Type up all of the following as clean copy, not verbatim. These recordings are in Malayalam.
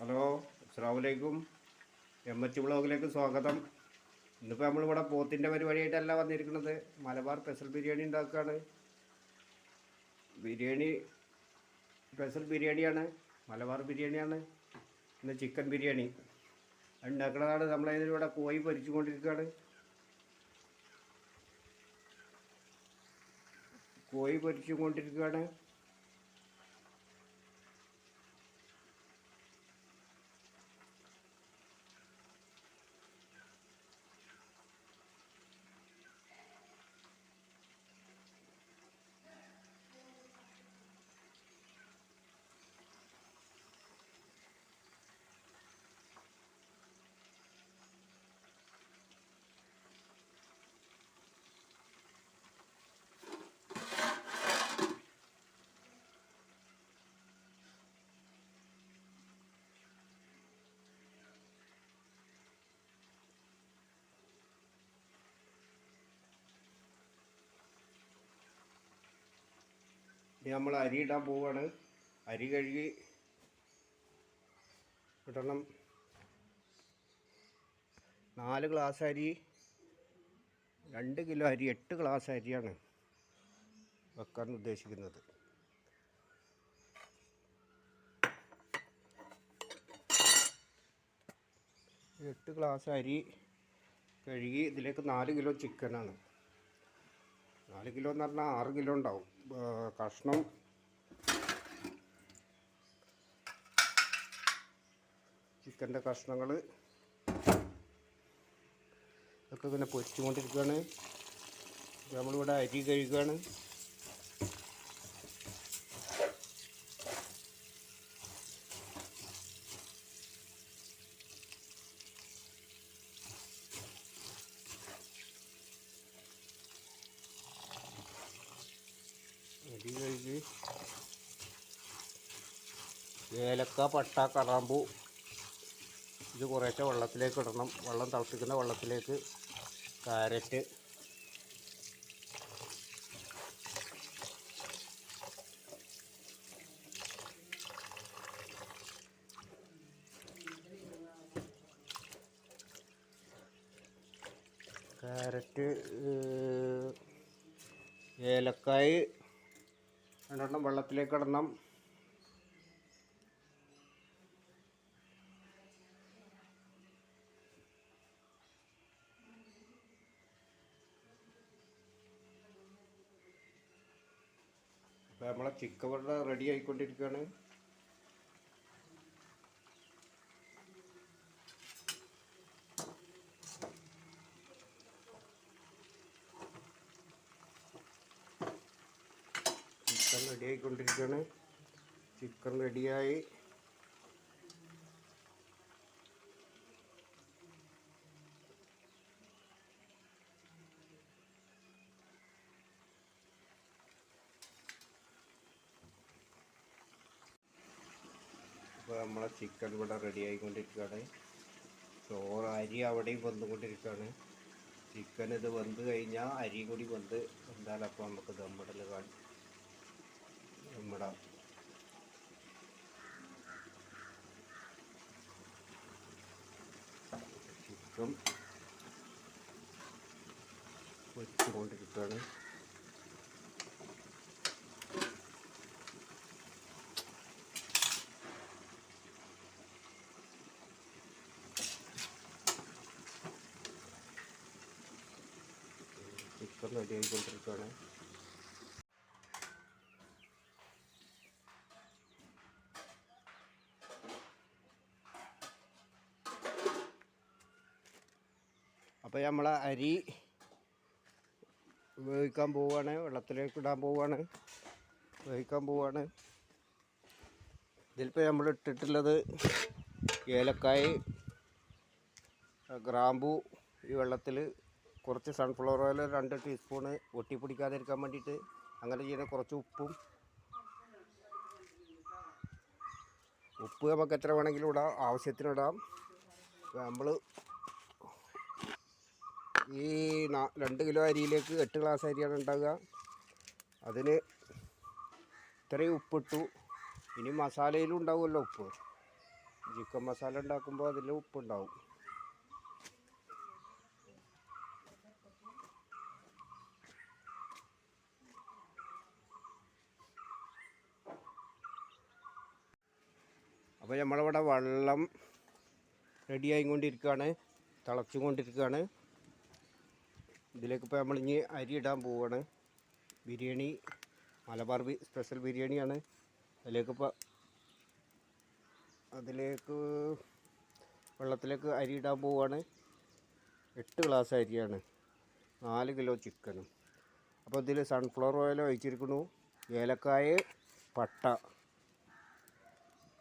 ഹലോ, അസ്സലാമു അലൈക്കും. എച്ച് വ്ളോഗിലേക്ക് സ്വാഗതം. ഇന്നിപ്പോൾ നമ്മളിവിടെ പോത്തിൻ്റെ പരിപാടിയായിട്ടല്ല വന്നിരിക്കുന്നത്. മലബാർ സ്പെഷ്യൽ ബിരിയാണി ഉണ്ടാക്കുകയാണ്. ബിരിയാണി സ്പെഷ്യൽ ബിരിയാണിയാണ്, മലബാർ ബിരിയാണിയാണ്. ഇന്ന് ചിക്കൻ ബിരിയാണി ഉണ്ടാക്കുന്നതാണ്. നമ്മളതിലൂടെ കോഴി പൊരിച്ചുകൊണ്ടിരിക്കുകയാണ്. കോഴി പൊരിച്ചുകൊണ്ടിരിക്കുകയാണ്. ഇനി നമ്മൾ അരി ഇടാൻ പോവുകയാണ്. അരി കഴുകി ഇടണം. 4 ഗ്ലാസ് അരി, 2 കിലോ അരി, 8 ഗ്ലാസ് അരിയാണ് വെക്കാൻ ഉദ്ദേശിക്കുന്നത്. എട്ട് ഗ്ലാസ് അരി കഴുകി ഇതിലേക്ക് 4 കിലോ ചിക്കനാണ്. 4 കിലോ എന്ന് പറഞ്ഞാൽ 6 കിലോ ഉണ്ടാവും. കഷ്ണം ചിക്കൻ്റെ കഷ്ണങ്ങൾ ഒക്കെ പിന്നെ പൊരിച്ചുകൊണ്ടിരിക്കുകയാണ്. നമ്മളിവിടെ അരി കഴുകുകയാണ്. അരി കഴുകി ഏലക്ക, പട്ട, കറാമ്പൂ ഇത് കുറേശ്ശെ വെള്ളത്തിലേക്ക് ഇടണം. വെള്ളം തിളപ്പിക്കുന്ന വെള്ളത്തിലേക്ക് കാരറ്റ്, ഏലക്കായ് 2 വെള്ളത്തിലേക്ക് ഇടണം. അപ്പോൾ നമ്മളെ ചിക്കൻ ഇവിടെ റെഡി ആയിക്കൊണ്ടിരിക്കുകയാണ്. ചിക്കൻ റെഡി ആയിക്കൊണ്ടിരിക്കുകയാണ്. ചിക്കൻ റെഡിയായി. ഇപ്പോൾ നമ്മളെ ചിക്കൻ ഇവിടെ റെഡി ആയിക്കൊണ്ടിരിക്കുകയാണ്. ചോറ് അരി അവിടെയും വെന്തുകൊണ്ടിരിക്കുകയാണ്. ചിക്കൻ ഇത് വെന്ത് കഴിഞ്ഞാൽ അരി കൂടി വെന്ത് എന്തായാലും അപ്പോൾ നമുക്ക് ദമ്മിടൽ ദമ്മിടാം. ചിക്കൻ പൊരിച്ചുകൊണ്ടിരിക്കുകയാണ്. ചിക്കൻ റെഡി ആയിക്കൊണ്ടിരിക്കുകയാണ്. അപ്പോൾ നമ്മളെ അരി വേവിക്കാൻ പോവുകയാണ്. വെള്ളത്തിലേക്ക് ഇടാൻ പോവുകയാണ്, വേവിക്കാൻ പോവുകയാണ്. ഇതിലിപ്പോൾ നമ്മൾ ഇട്ടിട്ടുള്ളത് ഏലക്കായ്, ഗ്രാമ്പൂ, ഈ വെള്ളത്തിൽ കുറച്ച് സൺഫ്ലവർ ഓയിൽ 2 ടീസ്പൂണ് ഒട്ടിപ്പിടിക്കാതിരിക്കാൻ വേണ്ടിയിട്ട് അങ്ങനെ ചെയ്യുന്ന കുറച്ച് ഉപ്പ് നമുക്ക് എത്ര വേണമെങ്കിലും ഇടാം, ആവശ്യത്തിനിടാം. നമ്മൾ ഈ 2 കിലോ അരിയിലേക്ക് 8 ഗ്ലാസ് അരിയാണ് ഉണ്ടാകുക. അതിന് ഇത്രയും ഉപ്പിട്ടു. ഇനി മസാലയിലും ഉണ്ടാവുമല്ലോ ഉപ്പ്. ചിക്കൻ മസാല ഉണ്ടാക്കുമ്പോൾ അതിൽ ഉപ്പുണ്ടാവും. അപ്പോൾ നമ്മളിവിടെ വെള്ളം റെഡി ആയിക്കൊണ്ടിരിക്കുകയാണ്, തിളച്ചുകൊണ്ടിരിക്കുകയാണ്. ഇതിലേക്ക് ഇപ്പോൾ നമ്മളിനി അരി ഇടാൻ പോവുകയാണ്. ബിരിയാണി മലബാർ സ്പെഷ്യൽ ബിരിയാണിയാണ്. അതിലേക്ക് വെള്ളത്തിലേക്ക് അരി ഇടാൻ പോവുകയാണ്. 8 ഗ്ലാസ് അരിയാണ്, 4 കിലോ ചിക്കനും. അപ്പോൾ ഇതിൽ സൺഫ്ലവർ ഓയിൽ ഒഴിച്ചിരിക്കുന്നു, ഏലക്കായ, പട്ട,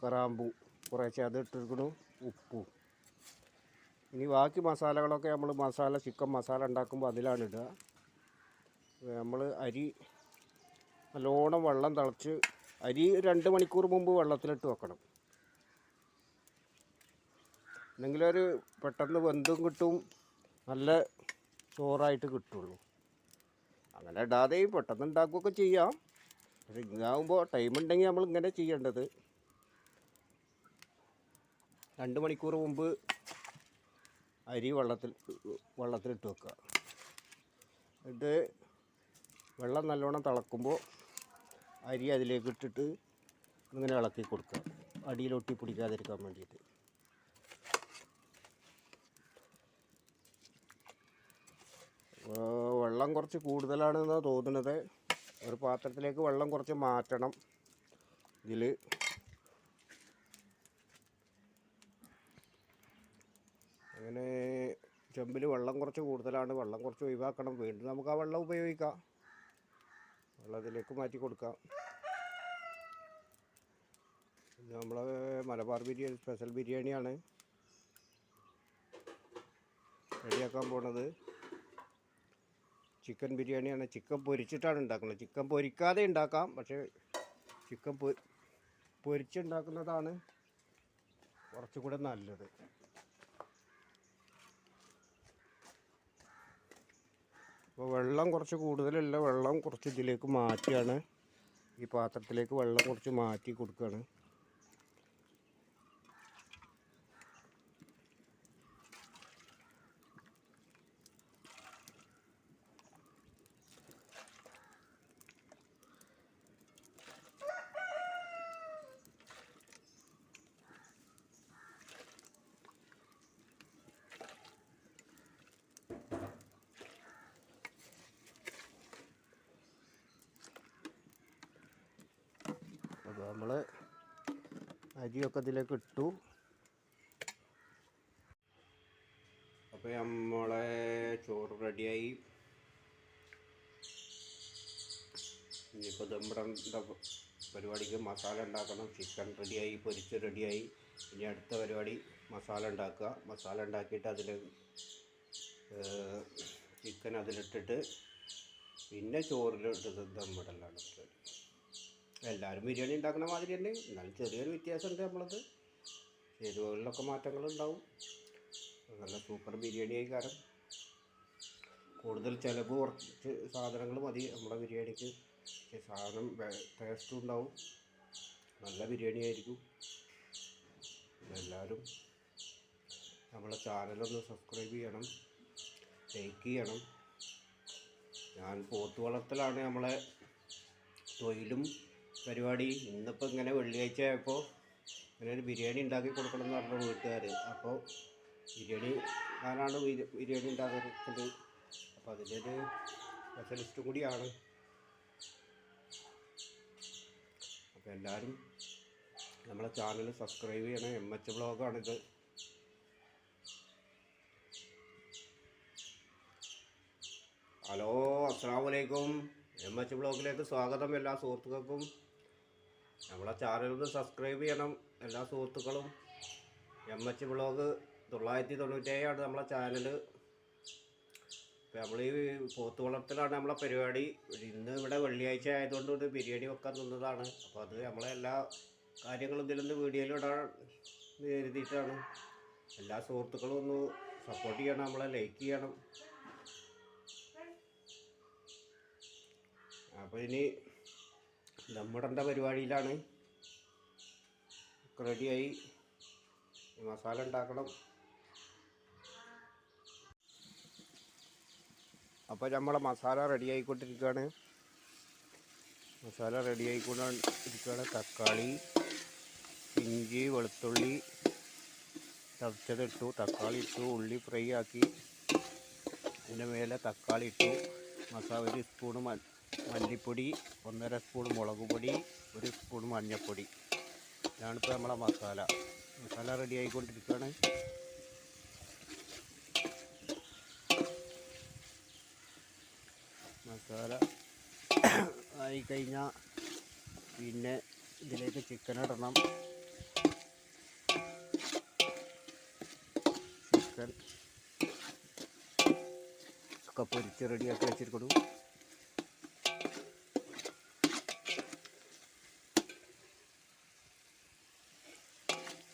കറാമ്പൂ കുറേശ്ശെ അത് ഇട്ടിരിക്കുന്നു, ഉപ്പും. ഇനി ബാക്കി മസാലകളൊക്കെ നമ്മൾ ചിക്കൻ മസാല ഉണ്ടാക്കുമ്പോൾ അതിലാണ് ഇടുക. നമ്മൾ അരി നല്ലോണം വെള്ളം തിളച്ച് അരി 2 മണിക്കൂർ മുമ്പ് വെള്ളത്തിലിട്ട് വെക്കണം. എന്നെങ്കിലൊരു പെട്ടെന്ന് വെന്തും കിട്ടും, നല്ല ചോറായിട്ട് കിട്ടുള്ളൂ. അങ്ങനെ ഇടാതെയും പെട്ടെന്ന് ഉണ്ടാക്കുകയൊക്കെ ചെയ്യാം. പക്ഷെ ഇതാകുമ്പോൾ ടൈമുണ്ടെങ്കിൽ നമ്മൾ ഇങ്ങനെ ചെയ്യേണ്ടത്. 2 മണിക്കൂർ മുമ്പ് അരി വെള്ളത്തിലിട്ട് വെക്കുക. എന്നിട്ട് വെള്ളം നല്ലോണം തിളക്കുമ്പോൾ അരി അതിലേക്ക് ഇട്ടിട്ട് ഇങ്ങനെ ഇളക്കി കൊടുക്കുക, അടിയിലൊട്ടി പിടിക്കാതിരിക്കാൻ വേണ്ടിയിട്ട്. വെള്ളം കുറച്ച് കൂടുതലാണെന്നാണ് തോന്നുന്നത്. ഒരു പാത്രത്തിലേക്ക് വെള്ളം കുറച്ച് മാറ്റണം. ഇതിൽ അങ്ങനെ ചെമ്പിൽ വെള്ളം കുറച്ച് കൂടുതലാണ്, വെള്ളം കുറച്ച് ഒഴിവാക്കണം. വീണ്ടും നമുക്ക് ആ വെള്ളം ഉപയോഗിക്കാം, വെള്ളത്തിലേക്ക് മാറ്റി കൊടുക്കാം. പിന്നെ നമ്മൾ മലബാർ ബിരിയാണി സ്പെഷ്യൽ ബിരിയാണിയാണ് റെഡിയാക്കാൻ പോണത്. ചിക്കൻ ബിരിയാണിയാണ്. ചിക്കൻ പൊരിച്ചിട്ടാണ് ഉണ്ടാക്കുന്നത്. ചിക്കൻ പൊരിക്കാതെ ഉണ്ടാക്കാം, പക്ഷേ ചിക്കൻ പൊരിച്ചുണ്ടാക്കുന്നതാണ് കുറച്ചും കൂടെ നല്ലത്. അപ്പോൾ വെള്ളം കുറച്ച് കൂടുതലല്ല, വെള്ളം കുറച്ച് ഇതിലേക്ക് മാറ്റിയാണ്, ഈ പാത്രത്തിലേക്ക് വെള്ളം കുറച്ച് മാറ്റി കൊടുക്കുകയാണ്. അപ്പോൾ നമ്മൾ അരിയൊക്കെ ഇതിലേക്ക് ഇട്ടു. അപ്പോൾ നമ്മളെ ചോറ് റെഡിയായി. ഇനിയിപ്പോൾ ദമ്മിടേണ്ട പരിപാടിക്ക് മസാല ഉണ്ടാക്കണം. ചിക്കൻ റെഡിയായി, പൊരിച്ച് റെഡിയായി. ഇനി അടുത്ത പരിപാടി മസാല ഉണ്ടാക്കുക. മസാല ഉണ്ടാക്കിയിട്ട് അതിൽ ചിക്കൻ അതിലിട്ടിട്ട് പിന്നെ ചോറിലിട്ടത് ദമ്മിടലാണ് പരിപാടി. എല്ലാവരും ബിരിയാണി ഉണ്ടാക്കുന്ന മാതിരി തന്നെ, എന്നാലും ചെറിയൊരു വ്യത്യാസമുണ്ട്. നമ്മളത് ചേരുവകളിലൊക്കെ മാറ്റങ്ങളുണ്ടാവും. നല്ല സൂപ്പർ ബിരിയാണി ആയി. കാരണം കൂടുതൽ ചിലവ് കുറച്ച് സാധനങ്ങൾ മതി നമ്മുടെ ബിരിയാണിക്ക്. സാധനം ടേസ്റ്റും ഉണ്ടാവും, നല്ല ബിരിയാണി ആയിരിക്കും. എല്ലാവരും നമ്മളെ ചാനലൊന്ന് സബ്സ്ക്രൈബ് ചെയ്യണം, ലൈക്ക് ചെയ്യണം. ഞാൻ പോത്ത് വളർത്തലാണ് നമ്മളെ തൊഴിലും പരിപാടി. ഇന്നിപ്പോൾ ഇങ്ങനെ വെള്ളിയാഴ്ച ആയപ്പോൾ ഇങ്ങനെ ഒരു ബിരിയാണി ഉണ്ടാക്കി കൊടുക്കണം എന്ന് പറഞ്ഞ വീട്ടുകാർ. അപ്പോൾ ബിരിയാണി ഞാനാണ് ബിരിയാണി ഉണ്ടാക്കുന്നത്. അപ്പോൾ അതിൻ്റെ ഒരു സ്പെഷ്യലിസ്റ്റും കൂടിയാണ്. അപ്പോൾ എല്ലാവരും നമ്മളെ ചാനൽ സബ്സ്ക്രൈബ് ചെയ്യണം. MH വ്ളോഗാണിത്. ഹലോ, അസ്സലാമു അലൈക്കും. MH വ്ളോഗിലേക്ക് സ്വാഗതം എല്ലാ സുഹൃത്തുക്കൾക്കും. നമ്മളെ ചാനലൊന്ന് സബ്സ്ക്രൈബ് ചെയ്യണം എല്ലാ സുഹൃത്തുക്കളും. MH വ്ളോഗ് 997 നമ്മളെ ചാനൽ. ഇപ്പോൾ നമ്മൾ ഈ പോത്ത് വളർത്തലാണ് നമ്മളെ പരിപാടി. ഇന്ന് ഇവിടെ വെള്ളിയാഴ്ച ആയതുകൊണ്ട് ഒരു ബിരിയാണി വെക്കാൻ നിന്നതാണ്. അപ്പോൾ അത് നമ്മളെ എല്ലാ കാര്യങ്ങളും ഇതിലൊന്ന് വീഡിയോയിലിടാൻ എഴുതിയിട്ടാണ്. എല്ലാ സുഹൃത്തുക്കളും ഒന്ന് സപ്പോർട്ട് ചെയ്യണം, നമ്മളെ ലൈക്ക് ചെയ്യണം. അപ്പോൾ ഇനി ദമ്മിടേണ്ട പരിപാടിയിലാണ്. റെഡിയായി. ഈ മസാല ഉണ്ടാക്കണം. അപ്പോൾ നമ്മളെ മസാല റെഡി ആയിക്കൊണ്ടിരിക്കുകയാണ്. തക്കാളി, ഇഞ്ചി, വെളുത്തുള്ളി ചതച്ചതിട്ടു, തക്കാളി ഇട്ടു, ഉള്ളി ഫ്രൈ ആക്കി, അതിൻ്റെ മേലെ തക്കാളി ഇട്ടു. ഒരു സ്പൂണ് മല്ലിപ്പൊടി, 1.5 സ്പൂൺ മുളക് പൊടി, 1 സ്പൂൺ മഞ്ഞൾപ്പൊടി. ഇതാണിപ്പോൾ നമ്മളെ മസാല റെഡി ആയിക്കൊണ്ടിരിക്കുകയാണ്. മസാല ആയിക്കഴിഞ്ഞാൽ പിന്നെ ഇതിലേക്ക് ചിക്കൻ ഇടണം. ചിക്കൻ ഒക്കെ പൊരിച്ച് റെഡിയാക്കി വെച്ചിരിക്കണം.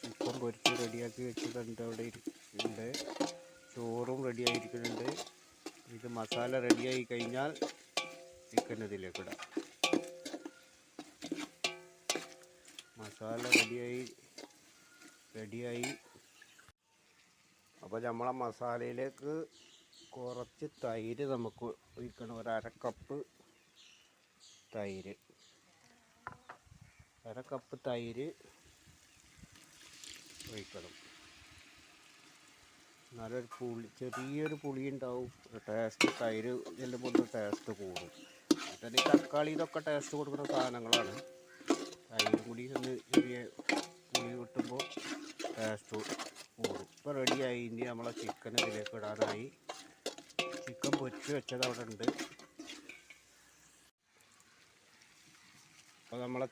ചിക്കൻ പൊരിച്ച് റെഡിയാക്കി വെച്ചിട്ടുണ്ട്. അവിടെ ഉണ്ട്. ചോറും റെഡിയായിരിക്കുന്നുണ്ട്. ഇത് മസാല റെഡിയായി കഴിഞ്ഞാൽ ചിക്കൻ ഇതിലേക്ക് ഇടാം. മസാല റെഡിയായി. അപ്പോൾ നമ്മളെ മസാലയിലേക്ക് കുറച്ച് തൈര് നമുക്ക് ഒഴിക്കണം. 1/2 കപ്പ് തൈര്. 1/2 കപ്പ് തൈര് ഒഴിക്കണം. നല്ലൊരു ചെറിയൊരു പുളി ഉണ്ടാവും. ടേസ്റ്റ് തൈര് ചെല്ലുമ്പോൾ ഒന്ന് ടേസ്റ്റ് കൂടും. അതിന് തക്കാളി ഇതൊക്കെ ടേസ്റ്റ് കൊടുക്കുന്ന സാധനങ്ങളാണ്. തൈര് കൂടി ഒന്ന് ചെറിയ പുളി കിട്ടുമ്പോൾ ടേസ്റ്റ് കൂടും. ഇപ്പോൾ റെഡിയായി. ഇനി നമ്മളെ ചിക്കൻ ഇതിലേക്ക് ഇടാനായി. ചിക്കൻ പൊരിച്ച് വെച്ചത് അവിടെ ഉണ്ട്. അപ്പോൾ നമ്മളെ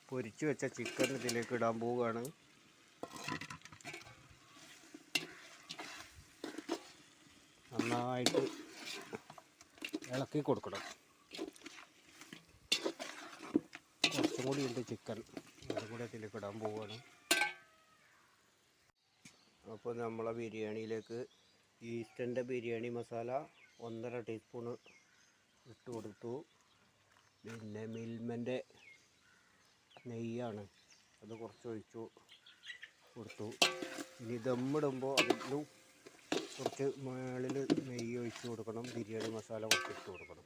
പൊരിച്ച് വെച്ച ചിക്കൻ ഇതിലേക്ക് ഇടാൻ പോവുകയാണ്. നന്നായിട്ട് ഇളക്കി കൊടുക്കണം. കുറച്ചും കൂടി ഉണ്ട് ചിക്കൻ, അതും കൂടി ഇതിലേക്ക് ഇടാൻ പോവുകയാണ്. അപ്പോൾ നമ്മളെ ബിരിയാണിയിലേക്ക് ഈസ്റ്റൻ്റെ ബിരിയാണി മസാല 1.5 ടീസ്പൂണ് ഇട്ട് കൊടുത്തു. പിന്നെ മിൽമൻ്റെ നെയ്യാണ്, അത് കുറച്ച് ഒഴിച്ചു കൊടുത്തു. ഇനി ദമ്മിടുമ്പോൾ അതിലും കുറച്ച് മുകളിൽ നെയ്യ് ഒഴിച്ച് കൊടുക്കണം. ബിരിയാണി മസാല കുറച്ച് ഇട്ട് കൊടുക്കണം.